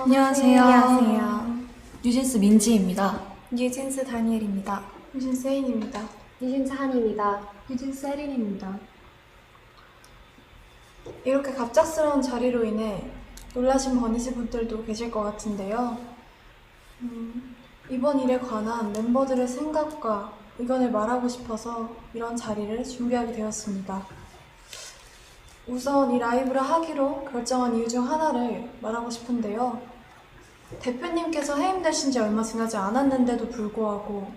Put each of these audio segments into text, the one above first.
안녕하세요. 안녕하세요. 뉴진스 민지입니다. 뉴진스 다니엘입니다. 뉴진스 혜인입니다. 뉴진스 한입니다. 뉴진스 혜린입니다. 이렇게 갑작스러운 자리로 인해 놀라신 버니즈 분들도 계실 것 같은데요. 이번 일에 관한 멤버들의 생각과 의견을 말하고 싶어서 이런 자리를 준비하게 되었습니다. 우선 이 라이브를 하기로 결정한 이유 중 하나를 말하고 싶은데요. 대표님께서 해임되신 지 얼마 지나지 않았는데도 불구하고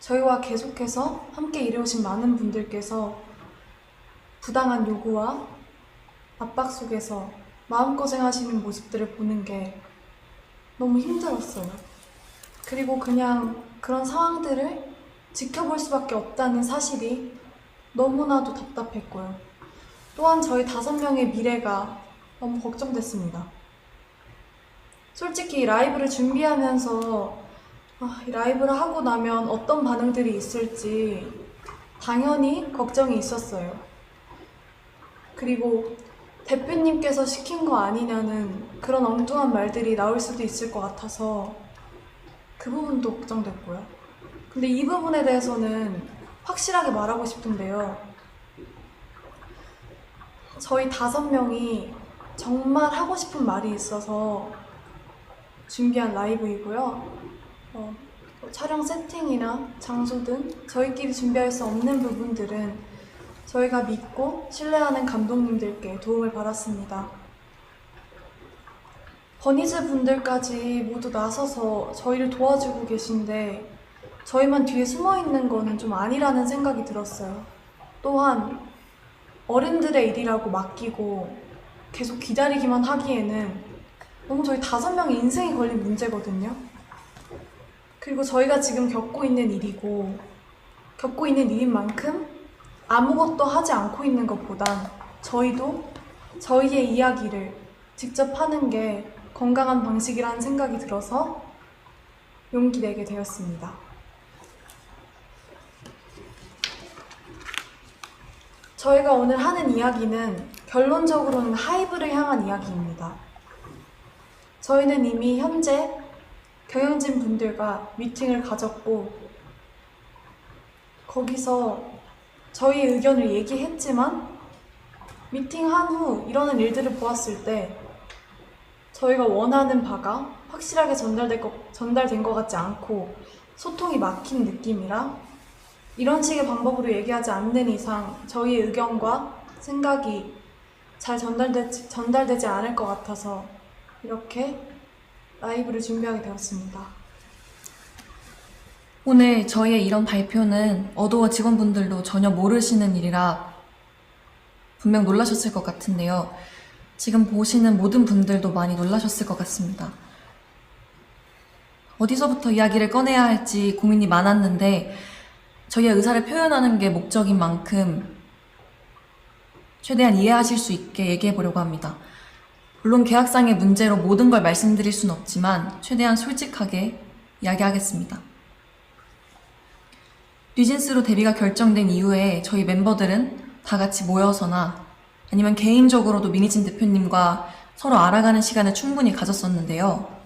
저희와 계속해서 함께 일해오신 많은 분들께서 부당한 요구와 압박 속에서 마음고생하시는 모습들을 보는 게 너무 힘들었어요. 그리고 그냥 그런 상황들을 지켜볼 수밖에 없다는 사실이 너무나도 답답했고요. 또한 저희 5명의 미래가 너무 걱정됐습니다. 솔직히 이 라이브를 준비하면서 이 라이브를 하고 나면 어떤 반응들이 있을지 당연히 걱정이 있었어요. 그리고 대표님께서 시킨 거 아니냐는 그런 엉뚱한 말들이 나올 수도 있을 것 같아서 그 부분도 걱정됐고요. 근데 이 부분에 대해서는 확실하게 말하고 싶은데요. 저희 5명이 정말 하고 싶은 말이 있어서 준비한 라이브이고요. 촬영 세팅이나 장소 등 저희끼리 준비할 수 없는 부분들은 저희가 믿고 신뢰하는 감독님들께 도움을 받았습니다. 버니즈 분들까지 모두 나서서 저희를 도와주고 계신데 저희만 뒤에 숨어 있는 거는 좀 아니라는 생각이 들었어요. 또한 어른들의 일이라고 맡기고 계속 기다리기만 하기에는 너무 저희 5명의 인생이 걸린 문제거든요. 그리고 저희가 지금 겪고 있는 일이고 겪고 있는 일인 만큼 아무것도 하지 않고 있는 것보단 저희도 저희의 이야기를 직접 하는 게 건강한 방식이라는 생각이 들어서 용기 내게 되었습니다. 저희가 오늘 하는 이야기는 결론적으로는 하이브를 향한 이야기입니다. 저희는 이미 현재 경영진 분들과 미팅을 가졌고 거기서 저희의 의견을 얘기했지만 미팅한 후 일어난 일들을 보았을 때 저희가 원하는 바가 확실하게 전달된 것 같지 않고 소통이 막힌 느낌이라 이런 식의 방법으로 얘기하지 않는 이상 저희의 의견과 생각이 잘 전달되지 않을 것 같아서 이렇게 라이브를 준비하게 되었습니다. 오늘 저희의 이런 발표는 어도어 직원분들도 전혀 모르시는 일이라 분명 놀라셨을 것 같은데요. 지금 보시는 모든 분들도 많이 놀라셨을 것 같습니다. 어디서부터 이야기를 꺼내야 할지 고민이 많았는데 저희의 의사를 표현하는 게 목적인 만큼 최대한 이해하실 수 있게 얘기해 보려고 합니다. 물론 계약상의 문제로 모든 걸 말씀드릴 수는 없지만 최대한 솔직하게 이야기하겠습니다. 뉴진스로 데뷔가 결정된 이후에 저희 멤버들은 다 같이 모여서나 아니면 개인적으로도 미니진 대표님과 서로 알아가는 시간을 충분히 가졌었는데요.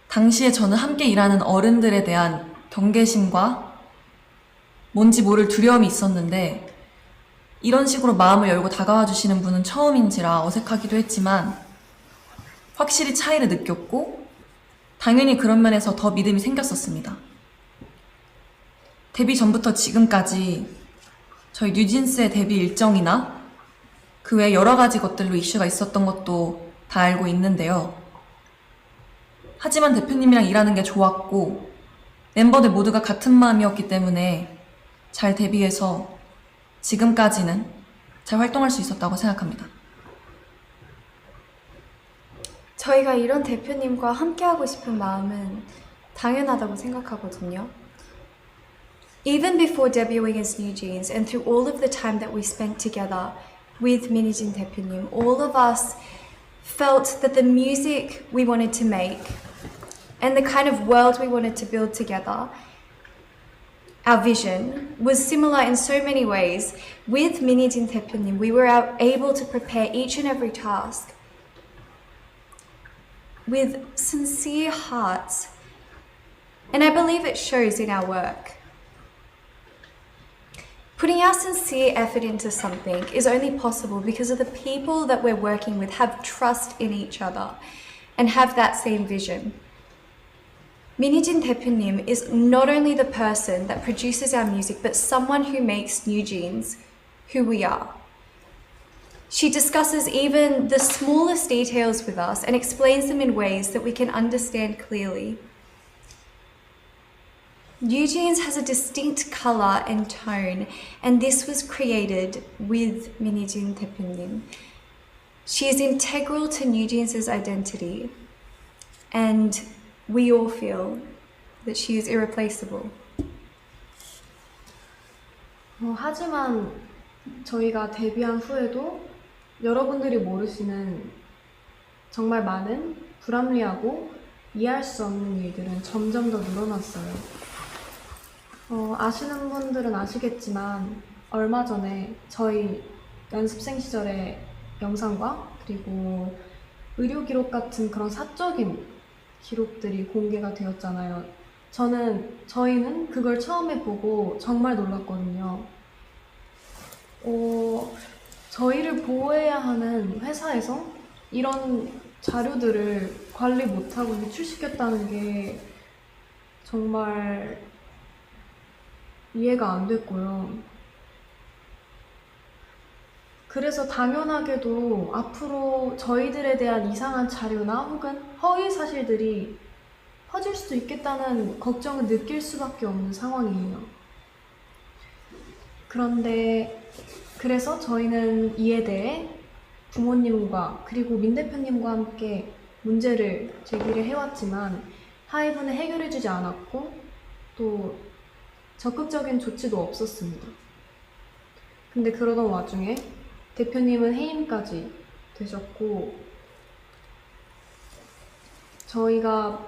당시에 저는 함께 일하는 어른들에 대한 경계심과 뭔지 모를 두려움이 있었는데 이런 식으로 마음을 열고 다가와 주시는 분은 처음인지라 어색하기도 했지만 확실히 차이를 느꼈고 당연히 그런 면에서 더 믿음이 생겼었습니다. 데뷔 전부터 지금까지 저희 뉴진스의 데뷔 일정이나 그 외 여러 가지 것들로 이슈가 있었던 것도 다 알고 있는데요. 하지만 대표님이랑 일하는 게 좋았고 멤버들 모두가 같은 마음이었기 때문에 잘 데뷔해서 지금까지는 잘 활동할 수 있었다고 생각합니다. 저희가 이런 대표님과 함께하고 싶은 마음은 당연하다고 생각하거든요. Even before debuting as New Jeans and through all of the time that we spent together with 민희진 대표님, all of us felt that the music we wanted to make and the kind of world we wanted to build together, our vision was similar in so many ways. With 민희진 대표님, we were able to prepare each and every task with sincere hearts. And I believe it shows in our work. Putting our sincere effort into something is only possible because of the people that we're working with have trust in each other and have that same vision. Minijin 대표님 is not only the person that produces our music, but someone who makes New Jeans who we are. She discusses even the smallest details with us and explains them in ways that we can understand clearly. New Jeans has a distinct color and tone, and this was created with Minijin 대표님. She is integral to New Jeans' identity, and we all feel that she is irreplaceable. 하지만 저희가 데뷔한 후에도 여러분들이 모르시는 정말 많은 불합리하고 이해할 수 없는 일들은 점점 더 늘어났어요. 아시는 분들은 아시겠지만 얼마 전에 저희 연습생 시절의 영상과 그리고 의료 기록 같은 그런 사적인 기록들이 공개가 되었잖아요. 저희는 그걸 처음에 보고 정말 놀랐거든요. 저희를 보호해야 하는 회사에서 이런 자료들을 관리 못하고 유출시켰다는 게 정말 이해가 안 됐고요. 그래서 당연하게도 앞으로 저희들에 대한 이상한 자료나 혹은 허위 사실들이 퍼질 수도 있겠다는 걱정을 느낄 수밖에 없는 상황이에요. 그래서 저희는 이에 대해 부모님과 그리고 민 대표님과 함께 문제를 제기를 해왔지만 하이브는 해결해주지 않았고 또 적극적인 조치도 없었습니다. 근데 그러던 와중에 대표님은 해임까지 되셨고 저희가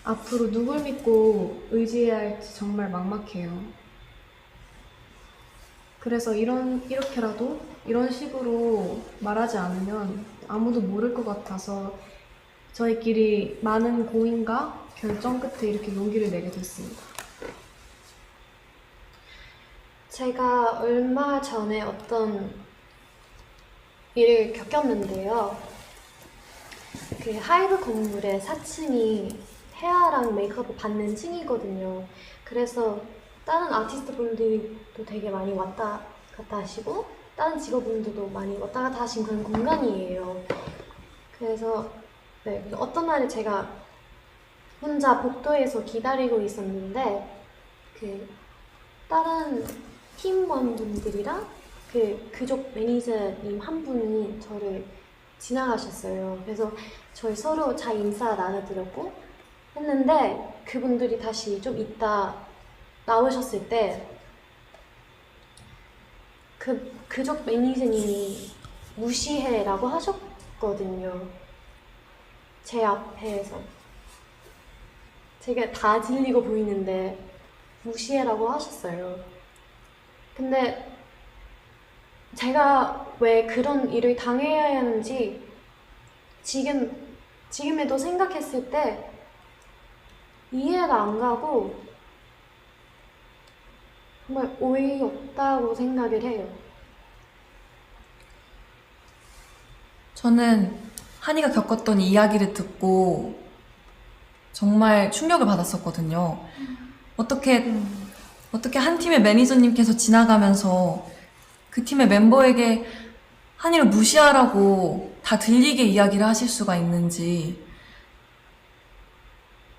앞으로 누굴 믿고 의지해야 할지 정말 막막해요. 그래서 이렇게라도 이런 식으로 말하지 않으면 아무도 모를 것 같아서 저희끼리 많은 고민과 결정 끝에 이렇게 용기를 내게 됐습니다. 제가 얼마 전에 어떤 일을 겪었는데요. 그 하이브 건물의 4층이 헤어랑 메이크업을 받는 층이거든요. 그래서 다른 아티스트 분들도 되게 많이 왔다 갔다 하시고 다른 직업분들도 많이 왔다 갔다 하신 그런 공간이에요. 그래서 어떤 날에 제가 혼자 복도에서 기다리고 있었는데 그 다른 팀원분들이랑 그 그쪽 매니저님 한 분이 저를 지나가셨어요. 그래서 저희 서로 잘 인사 나눠드렸고 했는데 그분들이 다시 좀 이따 나오셨을 때 그쪽 매니저님이 무시해라고 하셨거든요. 제 앞에서 제가 다 들리고 보이는데 무시해라고 하셨어요. 근데 제가 왜 그런 일을 당해야 하는지 지금에도 생각했을 때 이해가 안 가고 정말 어이없다고 생각을 해요. 저는 한이가 겪었던 이야기를 듣고 정말 충격을 받았었거든요. 어떻게 한 팀의 매니저님께서 지나가면서 그 팀의 멤버에게 한이를 무시하라고 다 들리게 이야기를 하실 수가 있는지,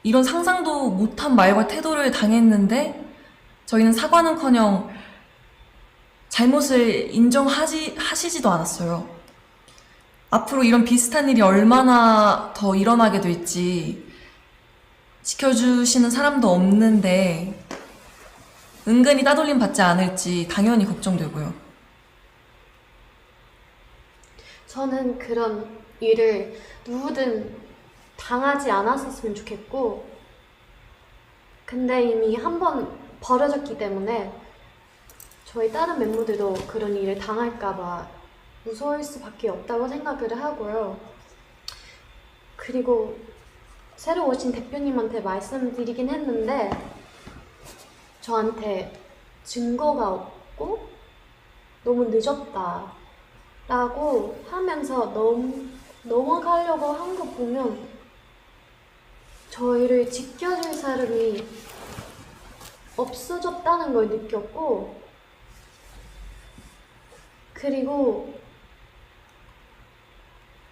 이런 상상도 못한 말과 태도를 당했는데 저희는 사과는커녕 잘못을 하시지도 않았어요. 앞으로 이런 비슷한 일이 얼마나 더 일어나게 될지 지켜주시는 사람도 없는데 은근히 따돌림 받지 않을지 당연히 걱정되고요. 저는 그런 일을 누구든 당하지 않았었으면 좋겠고, 근데 이미 한번 벌어졌기 때문에 저희 다른 멤버들도 그런 일을 당할까봐 무서울 수밖에 없다고 생각을 하고요. 그리고 새로 오신 대표님한테 말씀드리긴 했는데 저한테 증거가 없고 너무 늦었다 라고 하면서 넘어가려고 한 거 보면 저희를 지켜줄 사람이 없어졌다는 걸 느꼈고, 그리고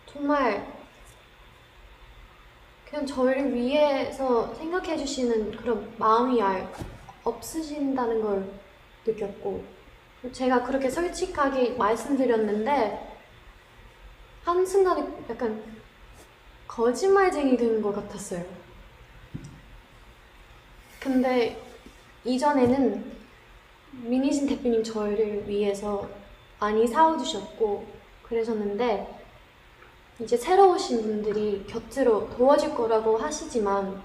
정말 그냥 저희를 위해서 생각해 주시는 그런 마음이 없으신다는 걸 느꼈고, 제가 그렇게 솔직하게 말씀드렸는데 한순간에 약간 거짓말쟁이 되는 것 같았어요. 근데 이전에는 민희진 대표님 저희를 위해서 많이 사와주셨고 그러셨는데, 이제 새로 오신 분들이 곁으로 도와줄 거라고 하시지만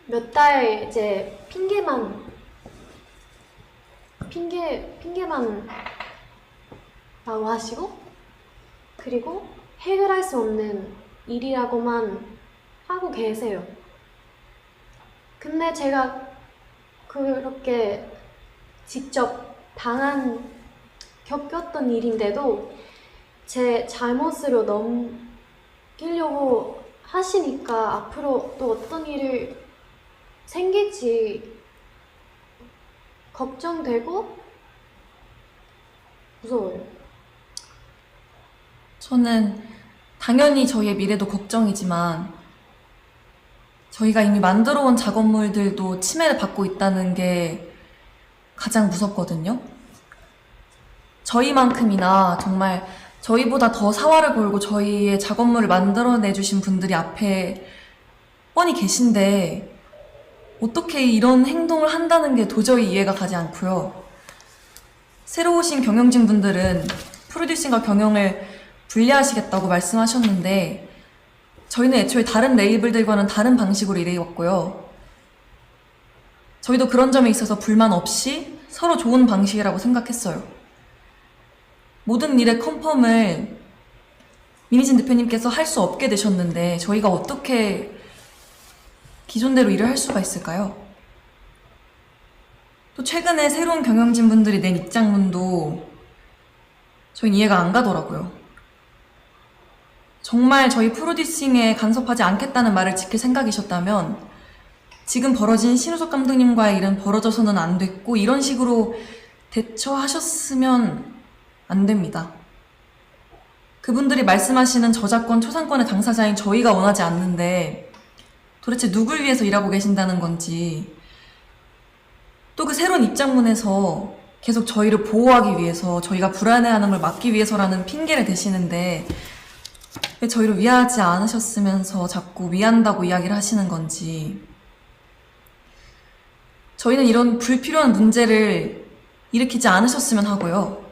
몇 달 이제 핑계만 라고 하시고, 그리고 해결할 수 없는 일이라고만 하고 계세요. 근데 제가 그렇게 직접 겪었던 일인데도 제 잘못으로 넘기려고 하시니까 앞으로 또 어떤 일을 생길지 걱정되고 무서워요. 저는 당연히 저희의 미래도 걱정이지만 저희가 이미 만들어온 작업물들도 침해를 받고 있다는 게 가장 무섭거든요. 저희만큼이나 정말 저희보다 더 사활을 걸고 저희의 작업물을 만들어내주신 분들이 앞에 뻔히 계신데 어떻게 이런 행동을 한다는 게 도저히 이해가 가지 않고요. 새로 오신 경영진 분들은 프로듀싱과 경영을 분리하시겠다고 말씀하셨는데 저희는 애초에 다른 레이블들과는 다른 방식으로 일해왔고요. 저희도 그런 점에 있어서 불만 없이 서로 좋은 방식이라고 생각했어요. 모든 일의 컨펌을 민희진 대표님께서 할 수 없게 되셨는데 저희가 어떻게 기존대로 일을 할 수가 있을까요? 또 최근에 새로운 경영진 분들이 낸 입장문도 저희는 이해가 안 가더라고요. 정말 저희 프로듀싱에 간섭하지 않겠다는 말을 지킬 생각이셨다면 지금 벌어진 신우석 감독님과의 일은 벌어져서는 안 됐고 이런 식으로 대처하셨으면 안 됩니다. 그분들이 말씀하시는 저작권, 초상권의 당사자인 저희가 원하지 않는데 도대체 누굴 위해서 일하고 계신다는 건지, 또 그 새로운 입장문에서 계속 저희를 보호하기 위해서, 저희가 불안해하는 걸 막기 위해서라는 핑계를 대시는데 왜 저희를 위하지 않으셨으면서 자꾸 위한다고 이야기를 하시는 건지. 저희는 이런 불필요한 문제를 일으키지 않으셨으면 하고요.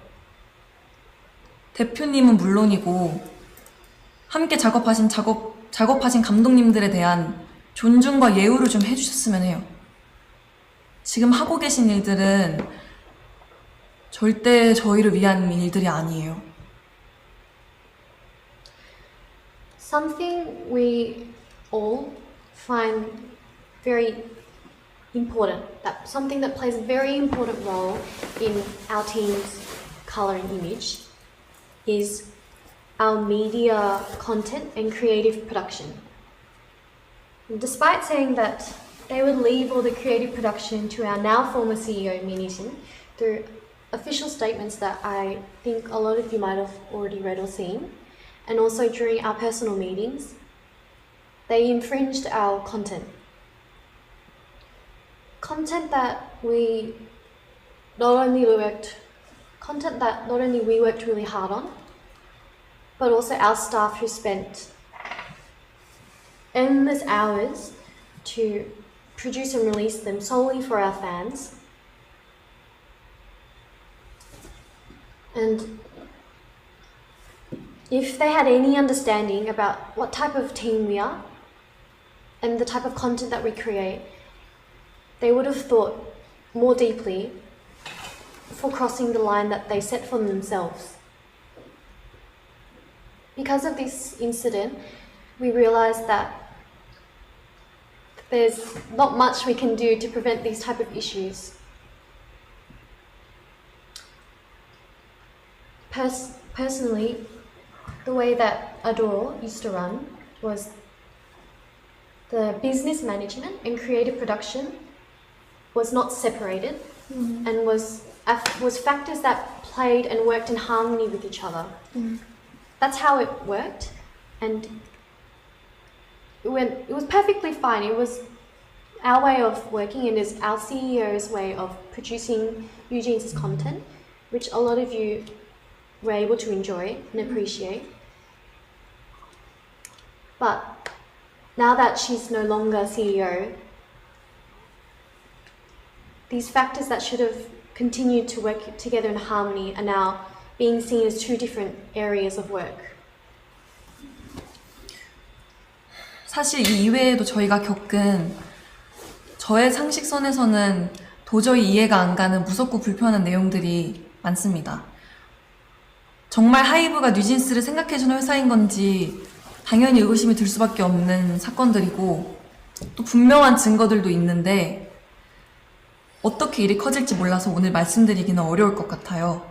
대표님은 물론이고 함께 작업하신 감독님들에 대한 존중과 예우를 좀 해주셨으면 해요. 지금 하고 계신 일들은 절대 저희를 위한 일들이 아니에요. Something we all find very important, something that plays a very important role in our team's color and image is our media content and creative production. Despite saying that they would leave all the creative production to our now former CEO, Minijin, through official statements that I think a lot of you might have already read or seen, and also during our personal meetings, they infringed our content. Content that not only we worked really hard on, but also our staff who spent endless hours to produce and release them solely for our fans. And if they had any understanding about what type of team we are and the type of content that we create, they would have thought more deeply before crossing the line that they set for themselves. because of this incident, we realized that there's not much we can do to prevent these type of issues. Personally, the way that Adore used to run was the business management and creative production was not separated and was factors that played and worked in harmony with each other. That's how it worked, and it was perfectly fine. It was our way of working, and it's our CEO's way of producing Eugene's content, which a lot of you were able to enjoy and appreciate. But now that she's no longer CEO, these factors that should have continued to work together in harmony are now being seen as two different areas of work. 사실 이 이외에도 저희가 겪은 저의 상식선에서는 도저히 이해가 안 가는 무섭고 불편한 내용들이 많습니다. 정말 하이브가 뉴진스를 생각해주는 회사인 건지 당연히 의구심이 들 수밖에 없는 사건들이고 또 분명한 증거들도 있는데 어떻게 일이 커질지 몰라서 오늘 말씀드리기는 어려울 것 같아요.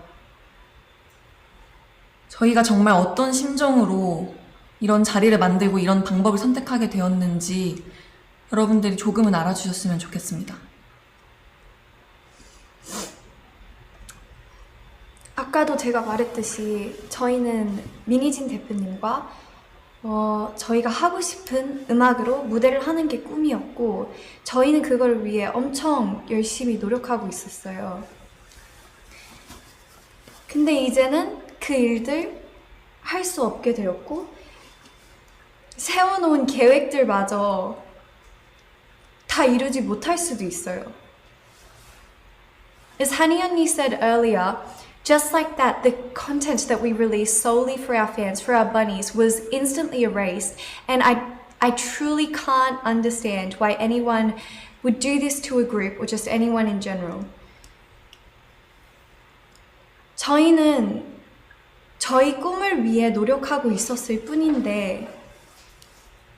저희가 정말 어떤 심정으로 이런 자리를 만들고 이런 방법을 선택하게 되었는지 여러분들이 조금은 알아주셨으면 좋겠습니다. 아까도 제가 말했듯이 저희는 민희진 대표님과 저희가 하고 싶은 음악으로 무대를 하는 게 꿈이었고 저희는 그걸 위해 엄청 열심히 노력하고 있었어요. 근데 이제는 그 일들 할 수 없게 되었고 세워놓은 계획들마저 다 이루지 못할 수도 있어요. As Hani 언니 said earlier, just like that, the content that we released solely for our fans, for our bunnies, was instantly erased. And I truly can't understand why anyone would do this to a group or just anyone in general. 저희는 저희 꿈을 위해 노력하고 있었을 뿐인데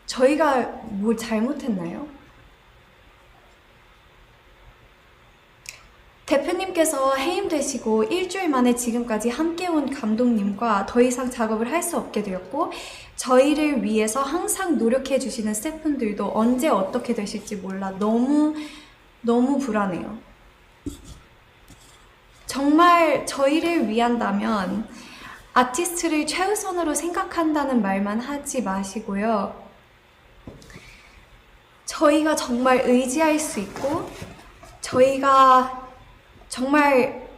저희가 뭘 잘못했나요? 대표님께서 해임되시고 일주일 만에 지금까지 함께 온 감독님과 더 이상 작업을 할 수 없게 되었고 저희를 위해서 항상 노력해 주시는 스태프분들도 언제 어떻게 되실지 몰라 너무 불안해요. 정말 저희를 위한다면 아티스트를 최우선으로 생각한다는 말만 하지 마시고요. 저희가 정말 의지할 수 있고 저희가 정말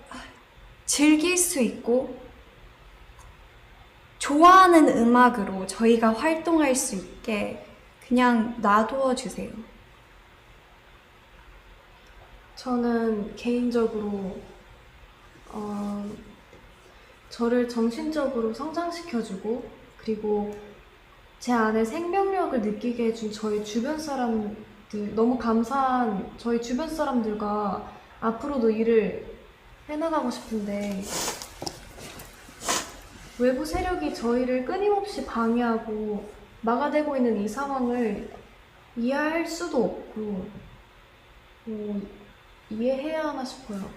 즐길 수 있고 좋아하는 음악으로 저희가 활동할 수 있게 그냥 놔두어 주세요. 저는 개인적으로 저를 정신적으로 성장시켜주고 그리고 제 안에 생명력을 느끼게 해준 저희 주변 사람들 너무 감사한 저희 주변 사람들과 앞으로도 일을 해나가고 싶은데 외부 세력이 저희를 끊임없이 방해하고 막아대고 있는 이 상황을 이해할 수도 없고 이해해야 하나 싶어요.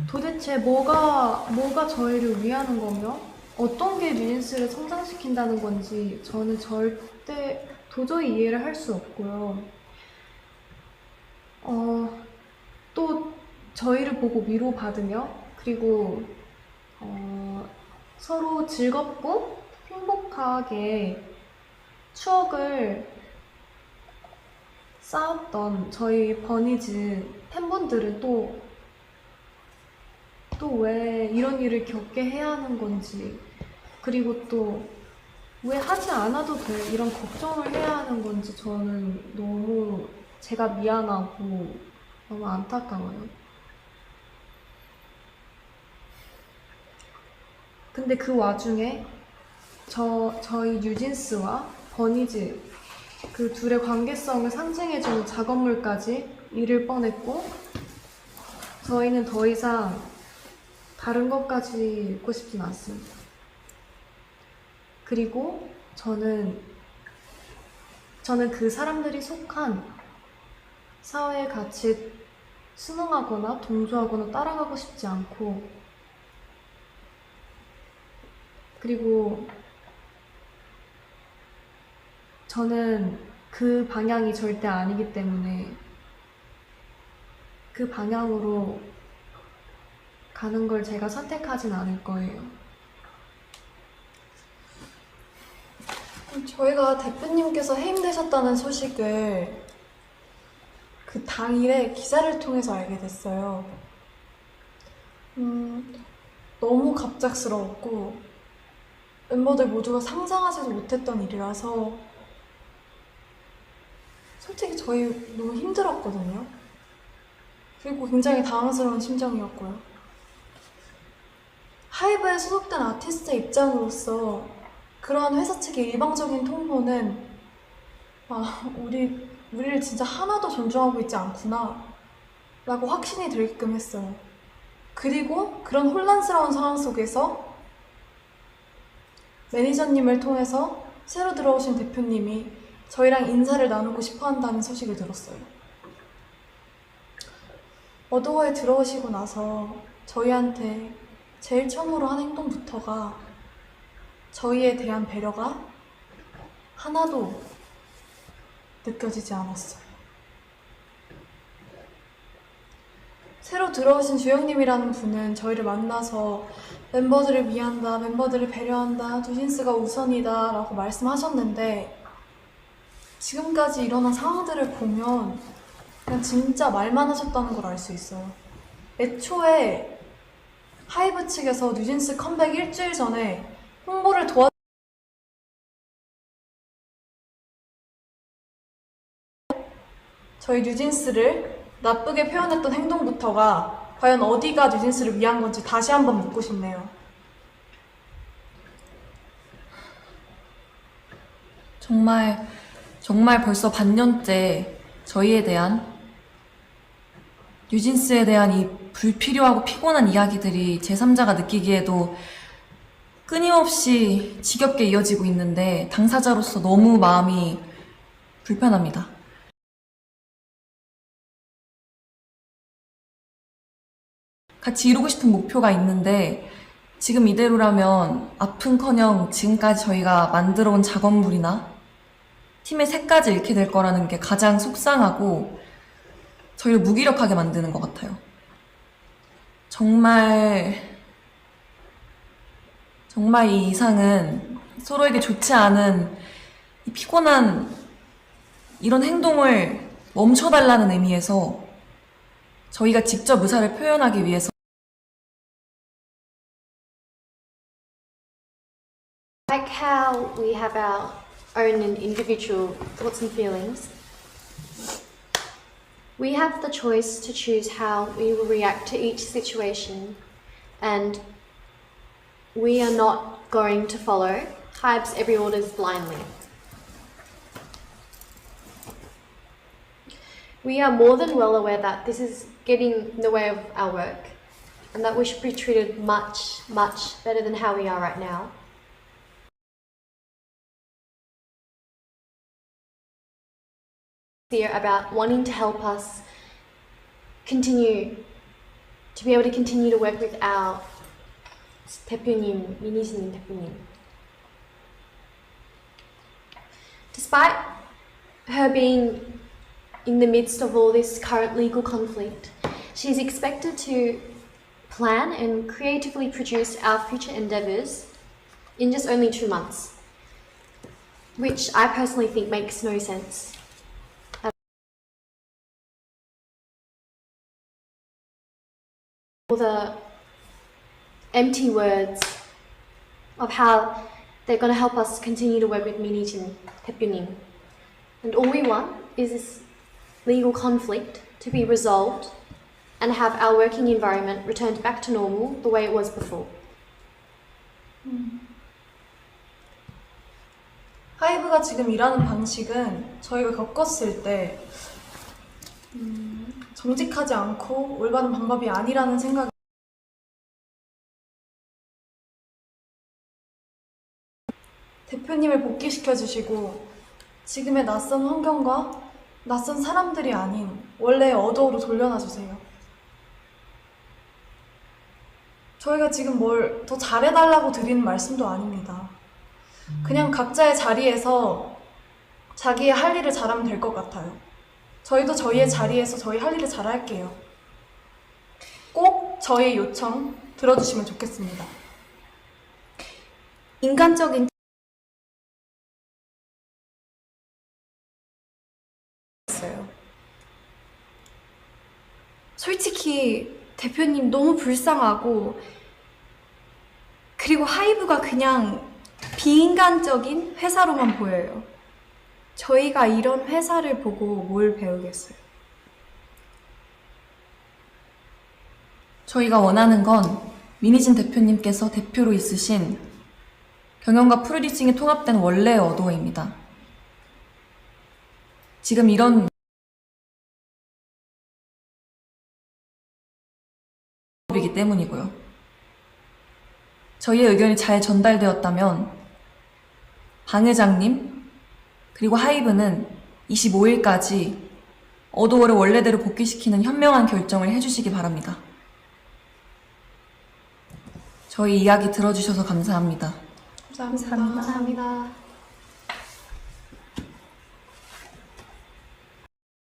도대체 뭐가 저희를 위하는 거며 어떤 게 뉴진스를 성장시킨다는 건지 저는 절대 도저히 이해를 할 수 없고요. 또 저희를 보고 위로받으며 그리고 서로 즐겁고 행복하게 추억을 쌓았던 저희 버니즈 팬분들은 또 왜 이런 일을 겪게 해야 하는 건지 그리고 또 왜 하지 않아도 돼 이런 걱정을 해야 하는 건지 저는 너무 제가 미안하고 너무 안타까워요. 근데 그 와중에 저희 뉴진스와 버니즈 그 둘의 관계성을 상징해주는 작업물까지 잃을 뻔했고 저희는 더 이상 다른 것까지 읽고 싶진 않습니다. 그리고 저는 그 사람들이 속한 사회의 가치에 순응하거나 동조하거나 따라가고 싶지 않고, 그리고 저는 그 방향이 절대 아니기 때문에 그 방향으로 가는 걸 제가 선택하진 않을 거예요. 저희가 대표님께서 해임되셨다는 소식을 그 당일에 기사를 통해서 알게 됐어요. 너무 갑작스러웠고 멤버들 모두가 상상하지도 못했던 일이라서 솔직히 저희 너무 힘들었거든요. 그리고 굉장히 당황스러운 심정이었고요. 하이브에 소속된 아티스트의 입장으로서 그러한 회사 측의 일방적인 통보는 우리를 진짜 하나도 존중하고 있지 않구나 라고 확신이 들게끔 했어요. 그리고 그런 혼란스러운 상황 속에서 매니저님을 통해서 새로 들어오신 대표님이 저희랑 인사를 나누고 싶어 한다는 소식을 들었어요. 어도어에 들어오시고 나서 저희한테 제일 처음으로 한 행동부터가 저희에 대한 배려가 하나도 느껴지지 않았어요. 새로 들어오신 주영님이라는 분은 저희를 만나서 멤버들을 위한다, 멤버들을 배려한다, 뉴진스가 우선이다 라고 말씀하셨는데 지금까지 일어난 상황들을 보면 그냥 진짜 말만 하셨다는 걸 알 수 있어요. 애초에 하이브 측에서 뉴진스 컴백 일주일 전에 홍보를 저희 뉴진스를 나쁘게 표현했던 행동부터가 과연 어디가 뉴진스를 위한 건지 다시 한번 묻고 싶네요. 정말 벌써 반년째 저희에 대한, 뉴진스에 대한 이 불필요하고 피곤한 이야기들이 제3자가 느끼기에도 끊임없이 지겹게 이어지고 있는데 당사자로서 너무 마음이 불편합니다. 같이 이루고 싶은 목표가 있는데 지금 이대로라면 아픈커녕 지금까지 저희가 만들어온 작업물이나 팀의 색까지 잃게 될 거라는 게 가장 속상하고 저희를 무기력하게 만드는 것 같아요. 정말 이 이상은 서로에게 좋지 않은 이 피곤한 이런 행동을 멈춰달라는 의미에서 저희가 직접 의사를 표현하기 위해서 Like how we have our own and individual thoughts and feelings, we have the choice to choose how we will react to each situation, and we are not going to follow Hybe's every orders blindly. We are more than well aware that this is getting in the way of our work and that we should be treated much, much better than how we are right now. About wanting to help us continue to be able to continue to work with our 대표님, 민희진 대표님. Despite her being in the midst of all this current legal conflict, she's expected to plan and creatively produce our future endeavours in just only 2 months, which I personally think makes no sense. All the empty words of how they're going to help us continue to work with 민희진 대표님. And all we want is this legal conflict to be resolved and have our working environment returned back to normal the way it was before. 하이브가 지금 일하는 방식은 저희가 겪었을 때 정직하지 않고 올바른 방법이 아니라는 생각이 대표님을 복귀시켜 주시고 지금의 낯선 환경과 낯선 사람들이 아닌 원래의 어도어로 돌려놔 주세요. 저희가 지금 뭘 더 잘해달라고 드리는 말씀도 아닙니다. 그냥 각자의 자리에서 자기의 할 일을 잘하면 될 것 같아요. 저희도 저희의 자리에서 저희 할 일을 잘할게요. 꼭 저희 요청 들어주시면 좋겠습니다. 인간적인 있어요. 솔직히 대표님 너무 불쌍하고 그리고 하이브가 그냥 비인간적인 회사로만 보여요. 저희가 이런 회사를 보고 뭘 배우겠어요? 저희가 원하는 건 민희진 대표님께서 대표로 있으신 경영과 프로듀싱이 통합된 원래의 어도어입니다. 지금 이런 이기 때문이고요. 저희의 의견이 잘 전달되었다면 방 회장님 그리고 하이브는 25일까지 어도어를 원래대로 복귀시키는 현명한 결정을 해주시기 바랍니다. 저희 이야기 들어주셔서 감사합니다. 감사합니다. 감사합니다.